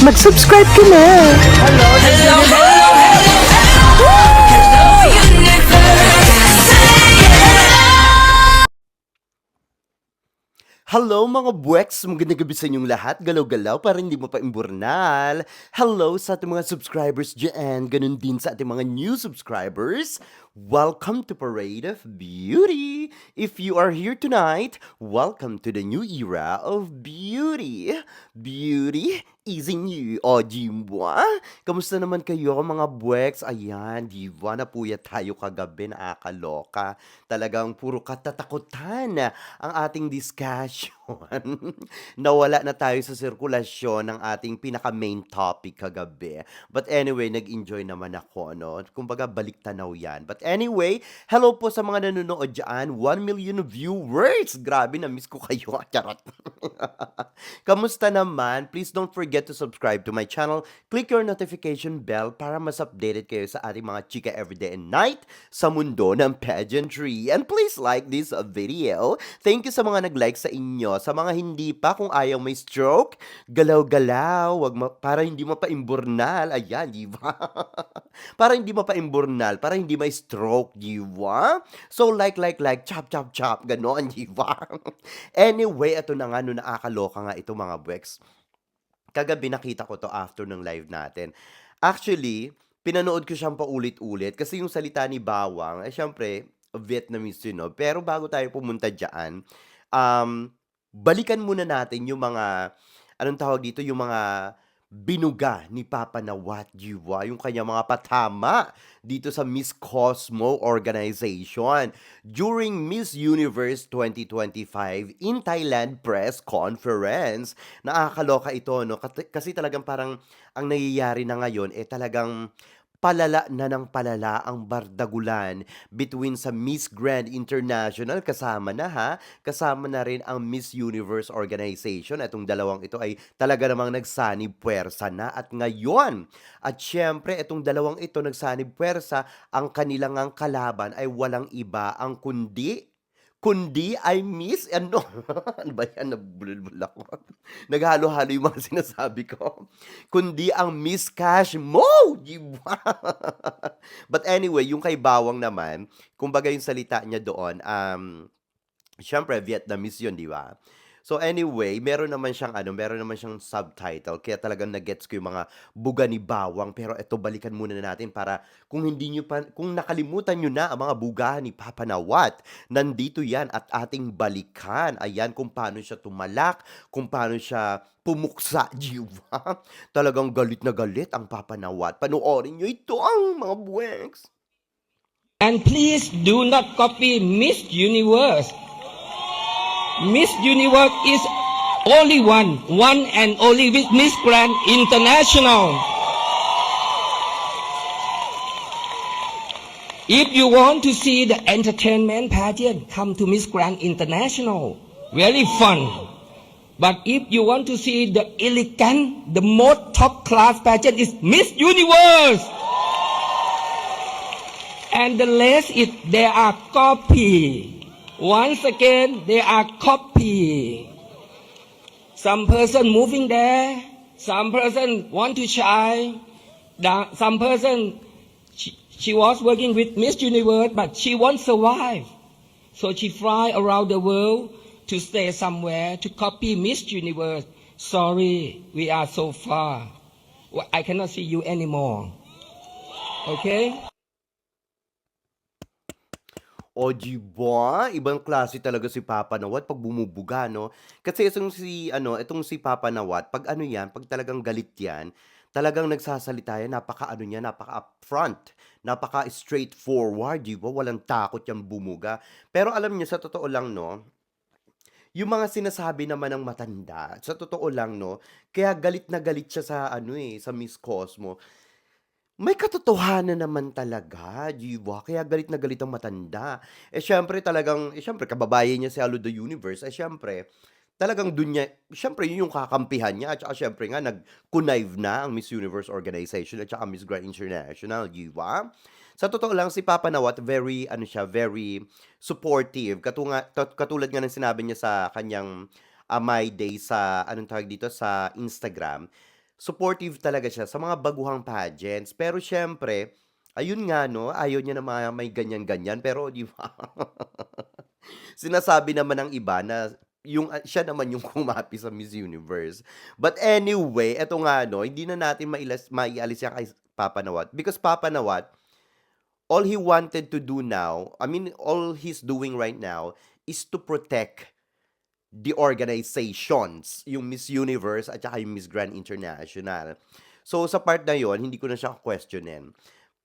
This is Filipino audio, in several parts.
Mag-subscribe ka na! Hello mga buweks! Magandang gabi sa inyong lahat. Galaw-galaw para hindi mo pa imburnal. Hello sa ating mga subscribers dyan. Ganun din sa ating mga new subscribers. Welcome to Parade of Beauty! If you are here tonight, welcome to the new era of beauty. Beauty is in you. O, Jimwa? Kamusta naman kayo mga buweks? Ayan, diva, napuyat tayo kagabi, nakakaloka. Talagang puro katatakutan ang ating discussion. Nawala na tayo sa sirkulasyon ng ating pinaka-main topic kagabi. But anyway, nag-enjoy naman ako, no? Kumbaga, balik tanaw yan. But anyway, hello po sa mga nanonood dyan. 1 million viewers! Grabe, na-miss ko kayo. Charot. Kamusta naman? Please don't forget to subscribe to my channel. Click your notification bell para mas updated kayo sa ating mga chika everyday and night sa mundo ng pageantry. And please like this video. Thank you sa mga nag-like sa inyo. Sa mga hindi pa, kung ayaw may stroke, galaw-galaw, para hindi mo pa imburnal. Ayan, di ba? Para hindi mo pa imburnal, para hindi may stroke, di ba? So like, chop, chop, chop, ganon, di ba? Anyway, ito na nga, no, nakakaloka nga ito mga bweks. Kagabi nakita ko 'to after ng live natin. Actually, pinanood ko siyang paulit-ulit kasi yung salita ni Bawang, eh, siyempre Vietnamese yun 'no. Pero bago tayo pumunta diyan, um, balikan muna natin yung mga, anong tawag dito, yung mga binuga ni Papa Nawat Giwa, yung kanyang mga patama dito sa Miss Cosmo organization during Miss Universe 2025 in Thailand press conference. Nakakaloka ito, no? Kasi talagang parang ang nangyayari na ngayon, eh talagang palala na ng palala ang bardagulan between sa Miss Grand International, kasama na ha, kasama na rin ang Miss Universe organization. Itong dalawang ito ay talaga namang nagsanib puwersa na at ngayon. At syempre, itong dalawang ito nagsanib puwersa, ang kanilang ang kalaban ay walang iba ang kundi ay Miss ano, ano ba yan, nabulol ako. Naghalo-halo yung mga sinasabi ko. Kundi ang Miss Cash Mo, di ba? But anyway, yung kay Bawang naman, kumbaga yung salita niya doon, siyempre Vietnamese yun, di ba? So anyway, meron naman siyang subtitle kaya talagang na-gets ko yung mga buga ni Bawang. Pero eto, balikan muna natin para kung nakalimutan niyo na ang mga buga ni Papa Nawat, nandito 'yan at ating balikan. Ayan kung paano siya tumalak, kung paano siya pumuksa, di ba? Talagang galit na galit ang Papa Nawat. Panoorin niyo ito ang mga buweks. And please do not copy Miss Universe. Miss Universe is only one and only with Miss Grand International. If you want to see the entertainment pageant, come to Miss Grand International. Very fun. But if you want to see the elegant, the most top class pageant is Miss Universe. And the rest is they are copy. Once again, they are copy. Some person moving there, some person want to shine, some person she was working with Miss Universe, but she won't survive. So she fly around the world to stay somewhere to copy Miss Universe. Sorry, we are so far. I cannot see you anymore. Okay? O, 'di ba? Ibang klase talaga si Papa Nawat 'pag bumubuga, no? Kasi itong si Papa Nawat 'pag ano 'yan, 'pag talagang galit 'yan, talagang nagsasalita 'yan, napaka-ano niya, napaka-upfront, napaka-straightforward, 'di ba? Walang takot 'yang bumuga. Pero alam niyo, sa totoo lang, 'no, yung mga sinasabi naman ng matanda, sa totoo lang, 'no, kaya galit na galit siya sa ano, sa Miss Cosmo. May katotohanan naman talaga, 'di ba? Kaya galit na galit ang matanda. Siyempre kababayan niya si Alo the Universe, siyempre talagang dun niya siyempre yun yung kakampihan niya at saka siyempre nga nag-connive na ang Miss Universe organization at saka Miss Grand International, 'di ba? Sa totoo lang si Papa Nawat very ano siya, very supportive. Katulad nga ng sinabi niya sa kanyang, My Day sa anong tawag dito, sa Instagram. supportive talaga siya sa mga baguhang pageants. Pero siyempre, ayun nga 'no, ayaw niya na mga may ganyan-ganyan pero 'di ba, sinasabi naman ng iba na siya naman yung kumapi sa Miss Universe. But anyway, eto nga 'no, hindi na natin maialis yan kay Papa Nawat because Papa Nawat, all he wanted to do now, I mean, all he's doing right now is to protect the organizations, yung Miss Universe at saka yung Miss Grand International. So, sa part na yon hindi ko na siya questionin.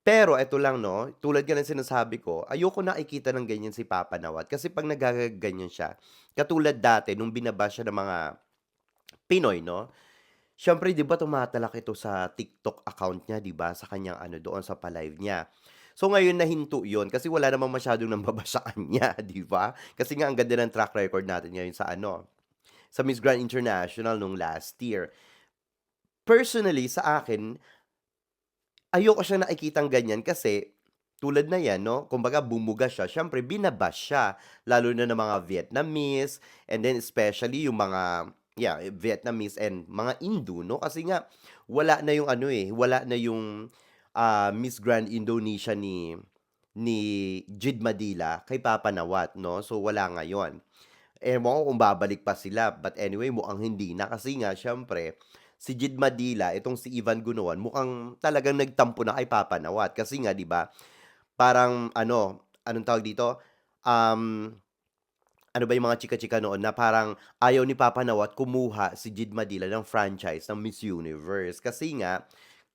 Pero eto lang 'no, tulad nga ng sinasabi ko, ayoko nakikita ng ganyan si Papa Nawat kasi 'pag naggaganyan siya, katulad dati nung siya ng mga Pinoy 'no, siyempre 'di ba tumatalak ito sa TikTok account niya 'di ba, sa kanyang ano doon sa pa-live niya. So ngayon nahinto 'yun kasi wala namang masyadong nambaba sa kanya 'di ba? Kasi nga ang ganda ng track record natin ngayon sa ano, sa Miss Grand International nung last year. Personally sa akin, ayoko siyang nakikitang ganyan kasi tulad na 'yan 'no, kumbaga bumuga siya, siyempre siya, lalo na ng mga Vietnamese and then especially yung mga Vietnamese and mga Indo 'no, kasi nga wala na yung ano, eh, wala na yung, Miss Grand Indonesia ni Jid Madila kay Papa Nawat 'no, so wala ngayon. Ewan ko kung babalik pa sila, but anyway mukhang hindi na kasi nga siyempre si Jid Madila, itong si Ivan Gunawan mukhang talagang nagtampo na kay Papa Nawat kasi nga 'di ba, parang ano, anong tawag dito, um, ano ba yung mga chika-chika noon na parang ayaw ni Papa Nawat kumuha si Jid Madila ng franchise ng Miss Universe kasi nga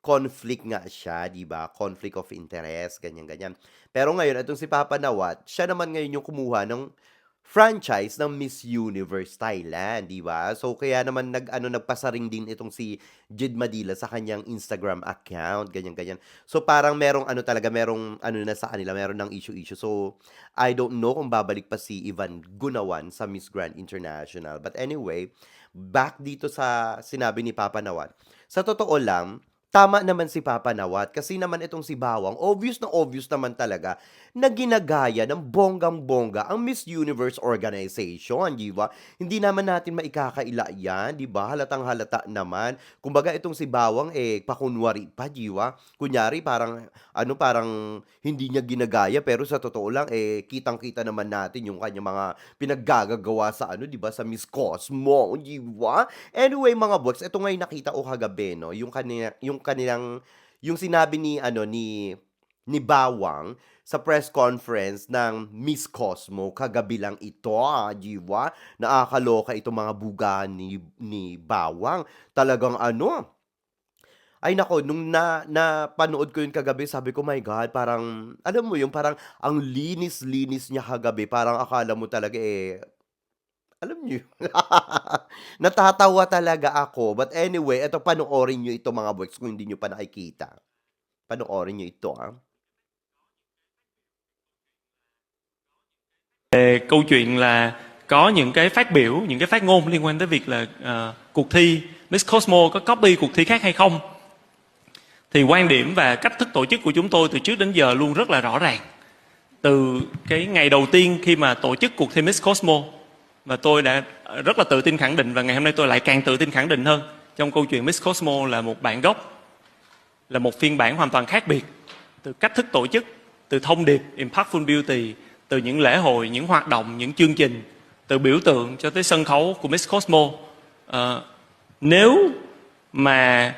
conflict nga siya, 'di ba? Conflict of interest, ganyan-ganyan. Pero ngayon itong si Papa Nawat, siya naman ngayon yung kumuha ng franchise ng Miss Universe Thailand, 'di ba? So kaya naman nagpasaring din itong si Jid Madila sa kanyang Instagram account, ganyan-ganyan. So parang merong ano talaga, merong ano na sa kanila, meron ng issue-issue. So I don't know kung babalik pa si Ivan Gunawan sa Miss Grand International. But anyway, back dito sa sinabi ni Papa Nawat. Sa totoo lang, tama naman si Papa Nawat kasi naman itong si Bawang, obvious na obvious naman talaga na ginagaya ng bonggang-bongga ang Miss Universe organization, 'di ba? Hindi naman natin maikakaila 'yan, 'di ba? Halatang-halata naman. Kumbaga itong si Bawang eh pakunwari pa, 'di ba? Kunyari parang ano, parang hindi niya ginagaya pero sa totoo lang eh kitang-kita naman natin yung kanyang mga pinaggagagawa sa ano, 'di ba, sa Miss Cosmo, 'di ba? Anyway mga boss, eto nga yung nakita ko kagabi 'no, yung sinabi ni ano, ni Bawang sa press conference ng Miss Cosmo kagabi lang ito, 'di ba? Nakakaloka itong mga bugahan ni Bawang. Talagang ano, ay naku nung napanood ko yun kagabi sabi ko, "My God," parang alam mo yun, parang ang linis-linis niya kagabi parang akala mo talaga, eh, alam niyo yun? Natatawa talaga ako. But anyway, eto panoorin niyo ito mga boys kung hindi niyo pa nakikita. Panoorin niyo ito, Câu chuyện là có những cái phát biểu, những cái phát ngôn liên quan tới việc là cuộc thi Miss Cosmo có copy cuộc thi khác hay không. Thì quan điểm và cách thức tổ chức của chúng tôi từ trước đến giờ luôn rất là rõ ràng. Từ cái ngày đầu tiên khi mà tổ chức cuộc thi Miss Cosmo, và tôi đã rất là tự tin khẳng định, và ngày hôm nay tôi lại càng tự tin khẳng định hơn, trong câu chuyện Miss Cosmo là một bản gốc, là một phiên bản hoàn toàn khác biệt. Từ cách thức tổ chức, từ thông điệp Impactful Beauty, từ những lễ hội, những hoạt động, những chương trình, từ biểu tượng cho tới sân khấu của Miss Cosmo. Nếu mà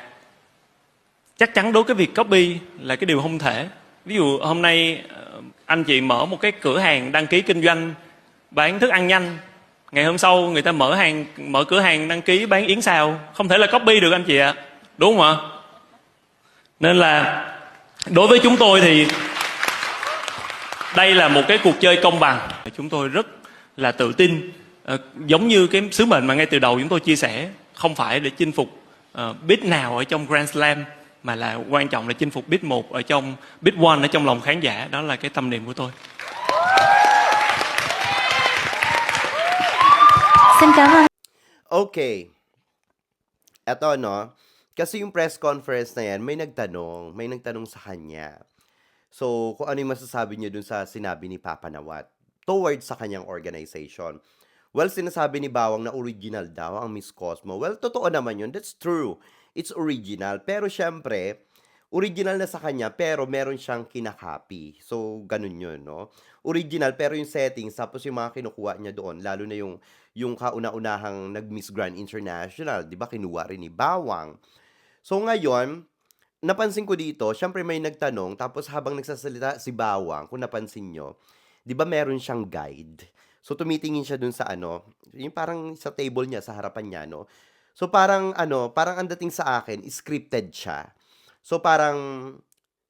chắc chắn đối với việc copy là cái điều không thể. Ví dụ hôm nay anh chị mở một cái cửa hàng đăng ký kinh doanh bán thức ăn nhanh, ngày hôm sau người ta mở cửa hàng đăng ký bán yến xào, không thể là copy được anh chị ạ. Đúng không ạ? Nên là đối với chúng tôi thì đây là một cái cuộc chơi công bằng. Chúng tôi rất là tự tin, giống như cái sứ mệnh mà ngay từ đầu chúng tôi chia sẻ, không phải để chinh phục beat nào ở trong Grand Slam, mà là quan trọng là chinh phục beat 1 ở trong beat 1 ở trong lòng khán giả. Đó là cái tâm niệm của tôi. Xin cảm ơn. Okay. Eto 'no, kasi yung press conference na 'yan may nagtanong sa kanya. So, kung ano yung masasabi niyo dun sa sinabi ni Papa Nawat towards sa kanyang organization. Well, sinasabi ni Bawang na original daw ang Miss Cosmo. Well, totoo naman yun, that's true. it's original. Pero siyempre, original na sa kanya pero meron siyang kina-copy. So, gano'n 'yun 'no. Original pero yung settings tapos yung mga kinukuha niya doon lalo na yung kauna-unahang nag-Miss Grand International, 'di ba kinuha rin ni Bawang. So ngayon, napansin ko dito siyempre may nagtanong tapos habang nagsasalita si Bawang kung napansin niyo, 'di ba meron siyang guide. So tumitingin siya dun sa ano, yung parang sa table niya, sa harapan niya 'no. So parang ano, parang ang dating sa akin scripted siya. So parang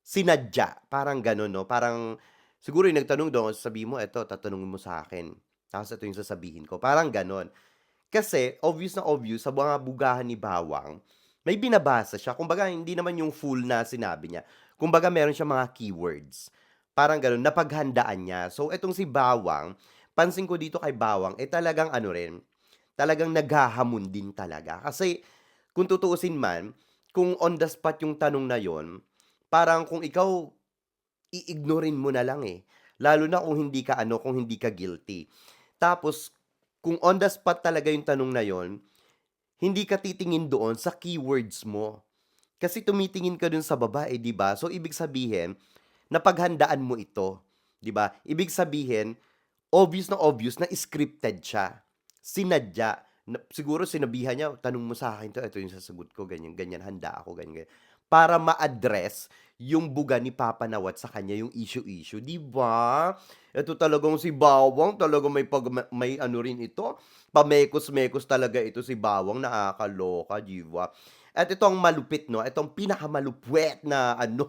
sinadya, parang gano'n 'no, parang siguro yung nagtanong dun sasabihin mo, "Eto tatanungin mo sa akin, tapos ito yung sasabihin ko." Parang gano'n. Kasi obvious na obvious sa mga bugahan ni Bawang, may binabasa siya. Kumbaga hindi naman yung full na sinabi niya. Kumbaga meron siyang mga keywords. Parang gano'n, napaghandaan niya. So etong si Bawang, pansin ko dito kay Bawang, eh talagang ano rin, talagang naghahamon din talaga. Kasi kung tutuusin man, kung on the spot yung tanong na yon, parang kung ikaw iignorin mo na lang, eh. Lalo na kung hindi ka ano, kung hindi ka guilty. Tapos kung on the spot talaga yung tanong na yon, hindi ka titingin doon sa keywords mo. Kasi tumitingin ka dun sa baba, eh, 'di ba? So ibig sabihin, napaghandaan mo ito, 'di ba? Ibig sabihin, obvious na scripted siya. Sinadya. Siguro sinabihan niya, "Tanong mo sa akin 'to, ito yung sasagot ko," ganyan, ganyan. "Handa ako," ganyan, ganyan. Para ma-address yung buga ni Papa Nawat sa kanya, yung issue-issue, 'di ba? Ito talagang si Bawang talagang may ano rin ito, pamekos-mekos talaga ito si Bawang, nakakaloka, 'di ba? At ito ang malupit 'no, ito ang pinakamalupwet na ano,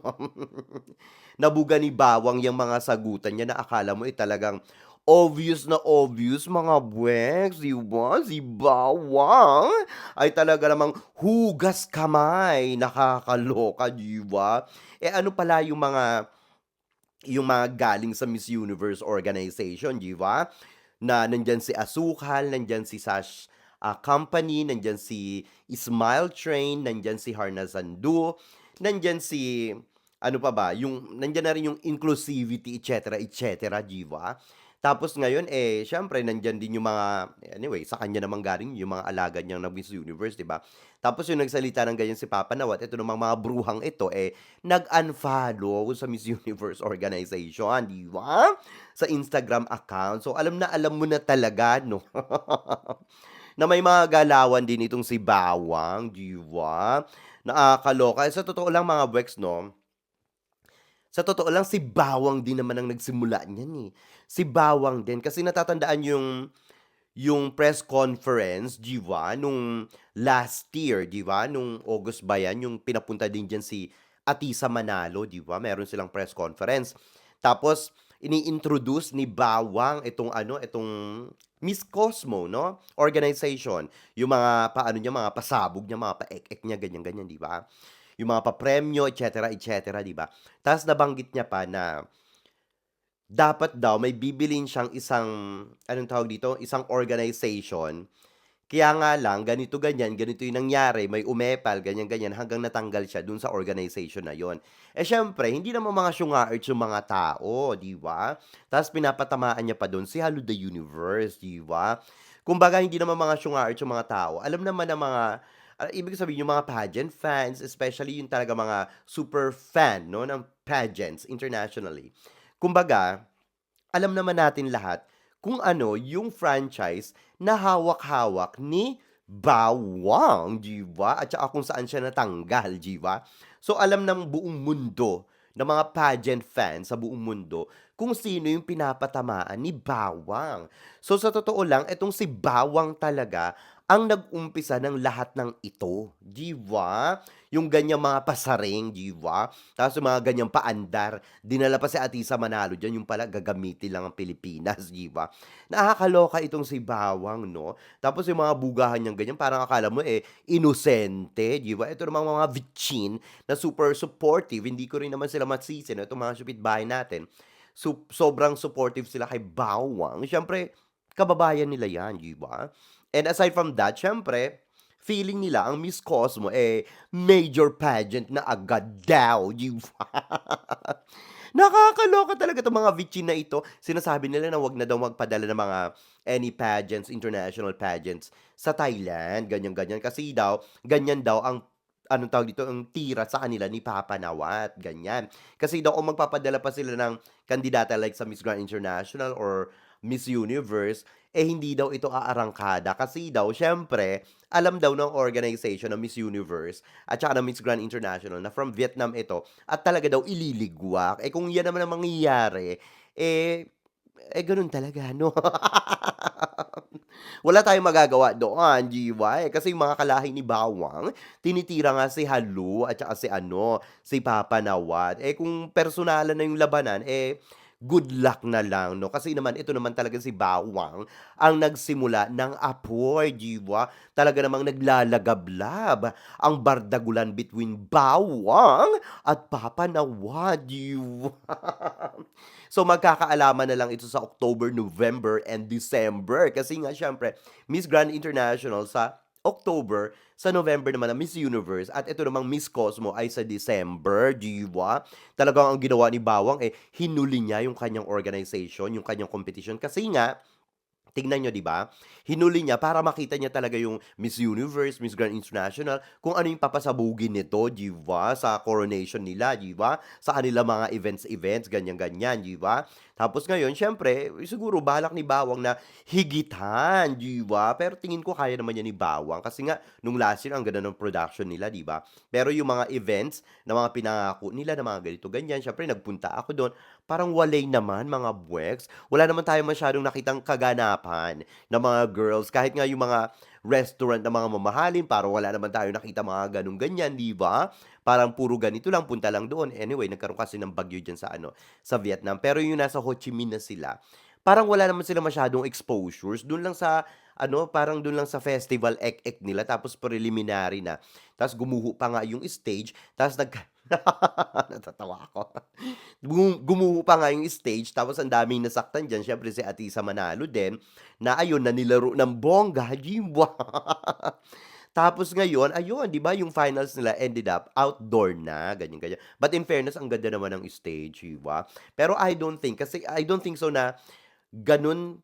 na buga ni Bawang, yang mga sagutan niya na akala mo, eh, talagang obvious na obvious mga buweks, 'di ba? Si Bawang ay talaga namang hugas kamay, nakakaloka, 'di ba? Eh, ano pala yung mga galing sa Miss Universe organization, 'di ba? Na nandiyan si Asukal, nandiyan si Sash, Company, nandiyan si Smile Train, nandiyan si Harna Zandu, nandiyan si ano pa ba, yung nandiyan na rin yung inclusivity et cetera, 'di ba? Tapos ngayon, eh, siyempre nandiyan din yung mga anyway, sa kanya naman galing yung mga alagad niyang na Miss Universe, 'di ba? Tapos yung nagsalita ng ganyan si Papa Nawat, ito namang mga bruhang ito, eh, nag-unfollow sa Miss Universe organization, 'di ba? Sa Instagram account. So alam mo na talaga 'no, na may mga galawan din itong si Bawang, 'di ba? Nakakaloka. Sa totoo lang mga Wex 'no, sa totoo lang si Bawang din naman ang nagsimula niyan, eh. Si Bawang din kasi natatandaan yung press conference, 'di ba, nung last year, 'di ba, nung August ba 'yan, yung pinapunta din diyan si Atisa Manalo, 'di ba, meron silang press conference. Tapos ini-introduce ni Bawang itong ano, itong Miss Cosmo 'no, organization. Yung mga paano niya, mga pasabog niya, mga paek-ek niya, ganyan-ganyan, 'di ba? Yung mga papremyo, et cetera, 'di ba? Ta's nabanggit niya pa na dapat daw may bibilhin siyang isang, anong tawag dito, isang organization. Kaya nga lang ganito, ganyan, ganito yung nangyari, may umepal, ganyan, ganyan, hanggang natanggal siya dun sa organization na yon. Eh, siyempre hindi naman mga syungaarts yung mga tao, 'di ba? Ta's pinapatamaan niya pa dun si Halu the Universe, 'di ba? Kumbaga hindi naman mga syungaarts yung mga tao, alam naman ng mga ibig sabihin yung mga pageant fans, especially yung talaga mga super fan 'no, ng pageants internationally. Kumbaga, alam naman natin lahat kung ano yung franchise na hawak-hawak ni Bawang, 'di ba? At saka kung saan siya natanggal, 'di ba? So alam ng buong mundo, ng mga pageant fans sa buong mundo kung sino yung pinapatamaan ni Bawang. So sa totoo lang, etong si Bawang talaga ang nag-umpisa ng lahat ng ito, 'di ba? Yung ganyang mga pasaring, 'di ba? Tapos yung mga ganyang paandar, dinala pa si Atisa Manalo diyan, yung pala gagamitin lang ang Pilipinas, 'di ba? Nakakaloka itong si Bawang 'no? Tapos yung mga bugahan niyang ganyan parang akala mo, eh, inosente, 'di ba? Ito namang mga bitchin na super supportive, hindi ko rin naman sila masisi 'no, itong mga kapitbahay natin. Sobrang supportive sila kay Bawang. Siyempre kababayan nila 'yan, 'di ba? And aside from that, siyempre feeling nila ang Miss Cosmo, eh, major pageant na agad daw, 'di ba? Nakakaloka talaga 'tong mga bitchin na ito. Sinasabi nila na 'wag na daw magpadala ng mga any pageants, international pageants sa Thailand, ganyan-ganyan. Kasi daw, ganyan daw ang anong tawag dito, ang tira sa kanila ni Papa Nawat, ganyan. Kasi daw kung magpapadala pa sila ng kandidata like sa Miss Grand International or Miss Universe, hindi daw ito aarangkada. Kasi daw, syempre, alam daw ng organization ng Miss Universe at saka ng Miss Grand International na from Vietnam ito at talaga daw ililigwak. Kung yan naman ang mangyayari, ganun talaga, no? Wala tayong magagawa doon, GY. Kasi yung mga kalahi ni Bawang, tinitira nga si Halu at saka si si Papa Nawat. Kung personalan na yung labanan, good luck na lang, no? Kasi naman, ito naman talaga si Bawang ang nagsimula ng apoy, GY. Talaga namang naglalagablab ang bardagulan between Bawang at Papa Nawat, GY. So magkakaalaman na lang ito sa October, November, and December. Kasi nga syempre, Miss Grand International sa October, sa November naman ang Miss Universe, at ito namang Miss Cosmo ay sa December, diba? Talagang ang ginawa ni Bawang, hinuli niya yung kanyang organization, yung kanyang competition. Kasi nga, tingnan niyo 'di ba? Hinuli niya para makita niya talaga yung Miss Universe, Miss Grand International, kung ano yung papasabugin nito, 'di ba? Sa coronation nila, 'di ba? Sa kanila mga events, ganyan-ganyan, 'di ba? Tapos ngayon, syempre, siguro balak ni Bawang na higitan, 'di ba? Pero tingin ko kaya naman yan ni Bawang kasi nga nung last year ang ganda ng production nila, 'di ba? Pero yung mga events na mga pinangako nila na mga ganito ganyan, syempre nagpunta ako doon, parang walay naman mga buweks. Wala naman tayong masyadong nakitang kaganapan ng mga girls. Kahit nga yung mga restaurant na mga mamahalin, parang wala naman tayo nakita mga ganun ganyan, di ba? Parang puro ganito lang, punta lang doon. Anyway, nagkaroon kasi ng bagyo dyan sa sa Vietnam. Pero yung nasa Ho Chi Minh na sila, parang wala naman sila masyadong exposures. Doon lang sa parang doon lang sa festival ek-ek nila tapos preliminary na. Tapos gumuho pa nga yung stage, tapos natatawa ako. Gumuho pa nga yung stage tapos ang daming nasaktan diyan, siyempre si Atisa Manalo din, na ayun na nilaro ng bongga, jimwa. Tapos ngayon, ayun, 'di ba, yung finals nila ended up outdoor na, ganyan, ganyan. But in fairness, ang ganda naman ng stage, 'di ba? Pero I don't think so na gano'n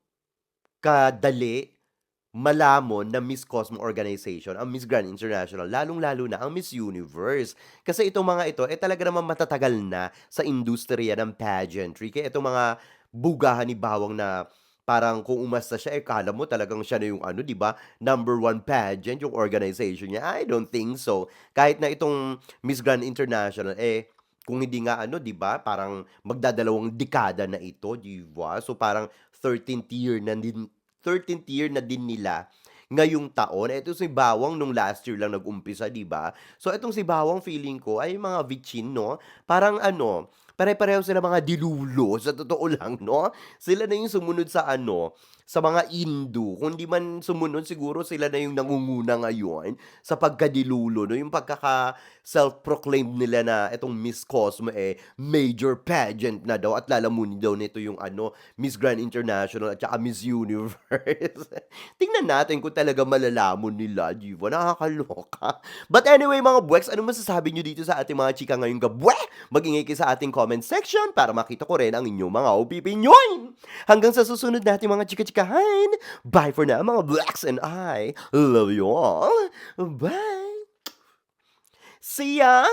kadali malamon na Miss Cosmo Organization ang Miss Grand International, lalong-lalo na ang Miss Universe. Kasi itong mga ito, talaga naman matatagal na sa industriya ng pageantry. Kaya itong mga bugahan ni Bawang na parang kung umasta siya, kala mo talagang siya na yung di ba, number one pageant, yung organization niya. I don't think so. Kahit na itong Miss Grand International, kung hindi nga di ba, parang magdadalawang dekada na ito, di ba? So parang 13th year na din nila ngayong taon. Eto si Bawang nung last year lang nag-umpisa, 'di ba? So etong si Bawang feeling ko ay mga vichin, 'no? Parang pare-pareho sila mga dilulo sa totoo lang, 'no? Sila na yung sumunod sa sa mga Hindu. Kung di man sumunod, siguro sila na yung nangunguna ngayon sa pagkadilulo, 'no? Yung pagkaka self-proclaimed nila na etong Miss Cosmo major pageant na daw at lalamunin daw nito yung Miss Grand International at saka Miss Universe. Tingnan natin kung talaga malalamon nila, 'di ba? Nakakaloka. But anyway, mga buweks, ano masasabi nyo dito sa ating mga chika ngayong gabi? Mag-ingay kayo sa ating comment section para makita ko rin ang inyong mga opinion. Hanggang sa susunod natin mga chika-chikahan. Bye for now, mga buweks, and I love you all. Bye! See ya!